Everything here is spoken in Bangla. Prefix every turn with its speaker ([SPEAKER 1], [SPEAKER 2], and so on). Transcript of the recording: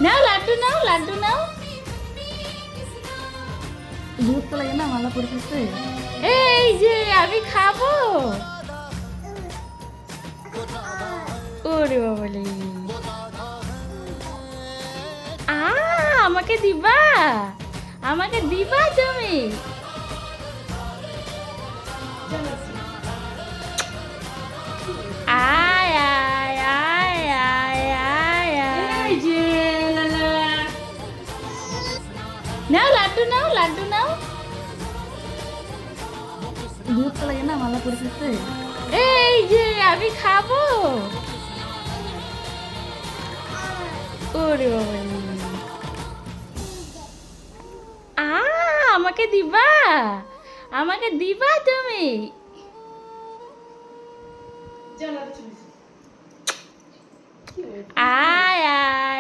[SPEAKER 1] নাও লাড্ডু নাও, লাড্ডু নাও। বিরক্ত লাগে না মালা পরিতেছে? এই যে আমি খাবো। ওরে বাবালে, আমাকে দিবা, আমাকে দিবা তুমি? আয় আয় আয় আয় আয় আয় যে লালা। নাও লাড্ডু নাও, লাড্ডু নাও। বিরক্ত লাগে না মালা পরিতেছে? এই যে আমি খাবো। ওরে বাবারে, আমাকে দিবা, আমাকে দিবা তুমি? আয় আয়